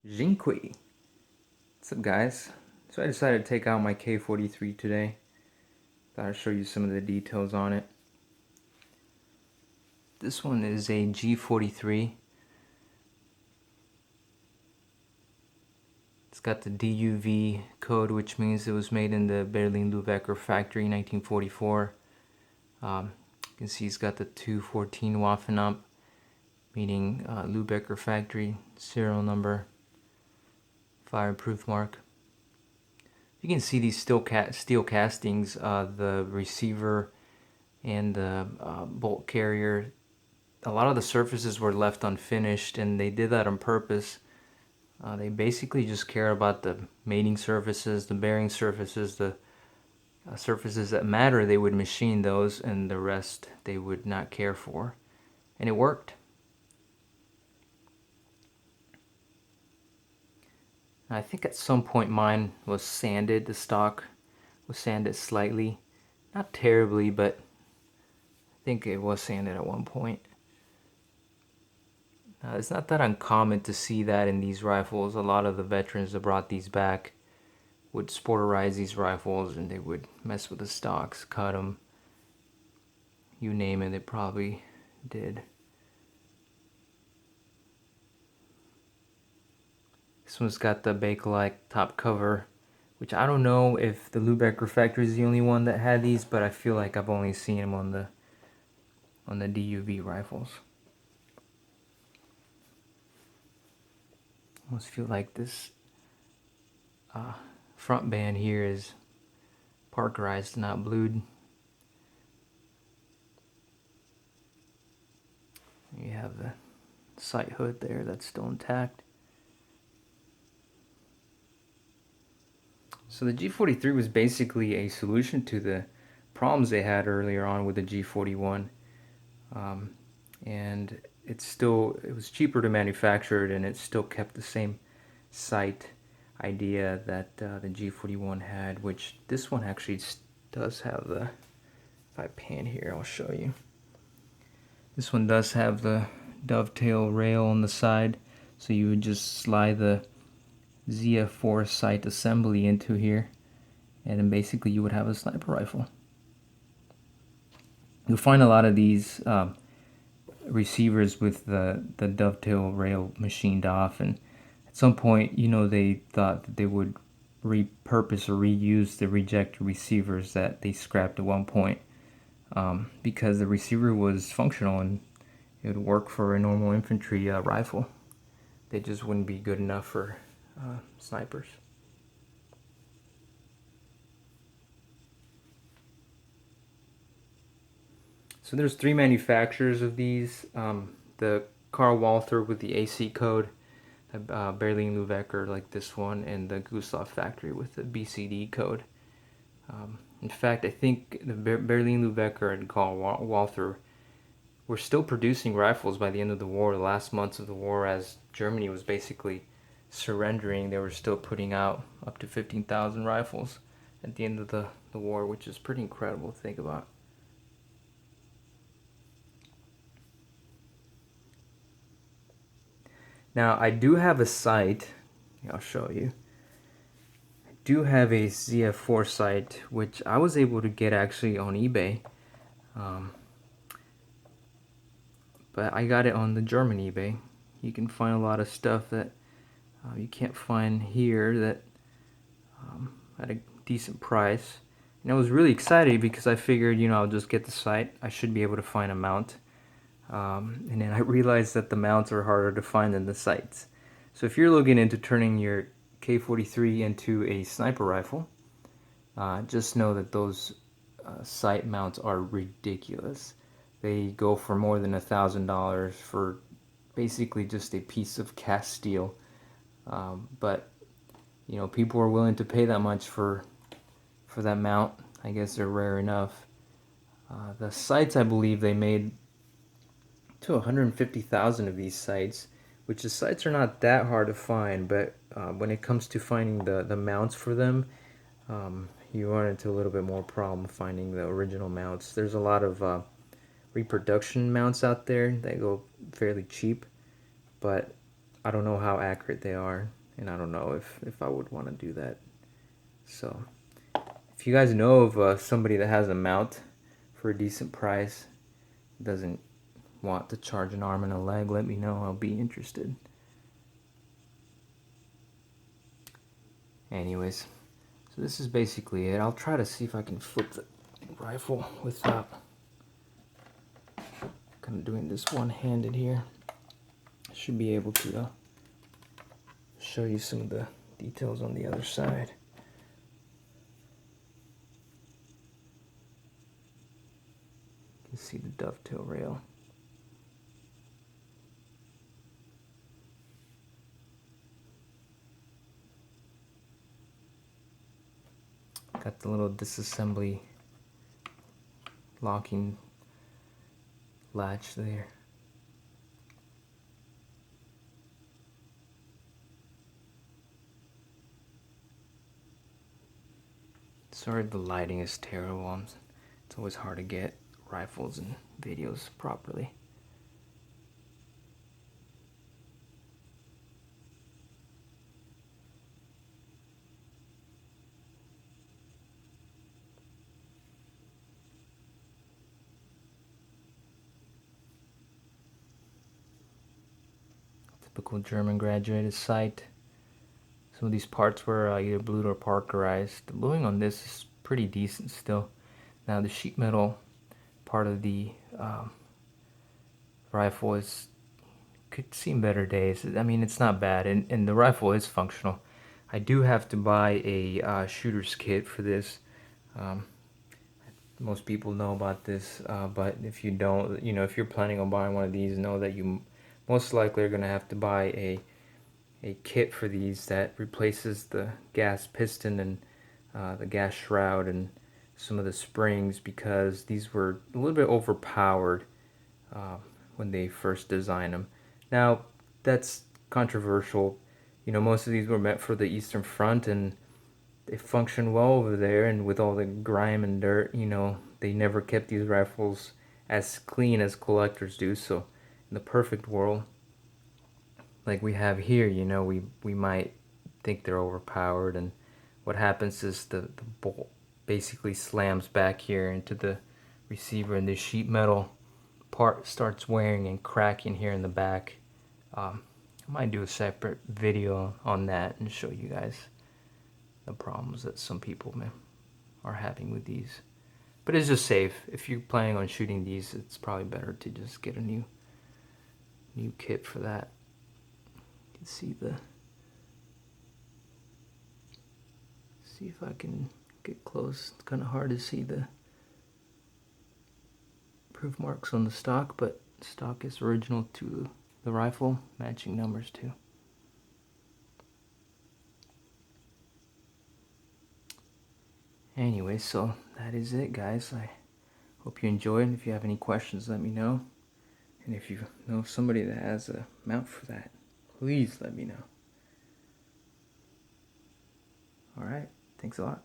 Jinqui. What's up, guys? So I decided to take out my K43 today. Thought I'd show you some of the details on it. This one is a G43. It's got the DUV code, which means it was made in the Berlin Lübecker factory in 1944. You can see it's got the 214 Waffenamt, meaning Lubecker factory, serial number, fireproof mark. You can see these steel castings, the receiver and the bolt carrier. A lot of the surfaces were left unfinished, and they did that on purpose. They basically just care about the mating surfaces, the bearing surfaces, the surfaces that matter. They would machine those, and the rest they would not care for. And it worked. I think at some point mine was sanded. The stock was sanded slightly. Not terribly, but I think it was sanded at one point. It's not that uncommon to see that in these rifles. A lot of the veterans that brought these back would sporterize these rifles, and they would mess with the stocks, cut them. You name it, they probably did. This one's got the Bakelite top cover, which I don't know if the Lubecker factory is the only one that had these, but I feel like I've only seen them on the DUV rifles. Almost feel like this front band here is parkerized, not blued. You have the sight hood there that's still intact. So the G43 was basically a solution to the problems they had earlier on with the G41, and it was cheaper to manufacture it, and it still kept the same sight idea that the G41 had, which this one actually does have the, if I pan here, I'll show you. This one does have the dovetail rail on the side, so you would just slide the ZF4 sight assembly into here, and then basically you would have a sniper rifle. You'll find a lot of these receivers with the dovetail rail machined off, and at some point, they thought that they would repurpose or reuse the reject receivers that they scrapped at one point, because the receiver was functional and it would work for a normal infantry rifle. They just wouldn't be good enough for snipers. So there's 3 manufacturers of these. The Karl Walther with the AC code, Berlin Lübecker like this one, and the Gustloff factory with the BCD code. In fact, I think the Berlin Lübecker and Karl Walther were still producing rifles by the end of the war, the last months of the war, as Germany was basically surrendering. They were still putting out up to 15,000 rifles at the end of the war, which is pretty incredible to think about. Now, I do have a sight. I'll show you. I do have a ZF4 sight, which I was able to get actually on eBay. But I got it on the German eBay. You can find a lot of stuff that you can't find here that at a decent price. And I was really excited because I figured, I'll just get the sight. I should be able to find a mount. And then I realized that the mounts are harder to find than the sights. So if you're looking into turning your K43 into a sniper rifle, just know that those sight mounts are ridiculous. They go for more than $1,000 for basically just a piece of cast steel. But people are willing to pay that much for that mount. I guess they're rare enough. The sights, I believe they made to 150,000 of these sights, which the sights are not that hard to find, but when it comes to finding the mounts for them, you run into a little bit more problem finding the original mounts. There's a lot of reproduction mounts out there that go fairly cheap, but I don't know how accurate they are, and I don't know if I would want to do that. So if you guys know of somebody that has a mount for a decent price, doesn't want to charge an arm and a leg, let me know. I'll be interested. Anyways, so this is basically it. I'll try to see if I can flip the rifle without kind of doing this one-handed here. I should be able to show you some of the details on the other side. You can see the dovetail rail. Got the little disassembly locking latch there. Sorry the lighting is terrible. It's always hard to get rifles and videos properly. Typical German graduated sight. Some of these parts were either blued or parkerized. The bluing on this is pretty decent still. Now the sheet metal part of the rifle could see better days. I mean, it's not bad, and the rifle is functional. I do have to buy a shooter's kit for this. Most people know about this, but if you don't, if you're planning on buying one of these, know that you most likely are going to have to buy a kit for these that replaces the gas piston and the gas shroud and some of the springs, because these were a little bit overpowered when they first designed them. Now, that's controversial. Most of these were meant for the Eastern Front, and they function well over there, and with all the grime and dirt, they never kept these rifles as clean as collectors do. So in the perfect world, like we have here, we might think they're overpowered, and what happens is the bolt basically slams back here into the receiver, and this sheet metal part starts wearing and cracking here in the back. I might do a separate video on that and show you guys the problems that some people are having with these. But it's just safe. If you're planning on shooting these, it's probably better to just get a new kit for that. You can see if I can get close. It's kind of hard to see the proof marks on the stock, but the stock is original to the rifle, matching numbers too. Anyway, so that is it, guys. I hope you enjoyed. If you have any questions, let me know. And if you know of somebody that has a mount for that, please let me know. Alright, thanks a lot.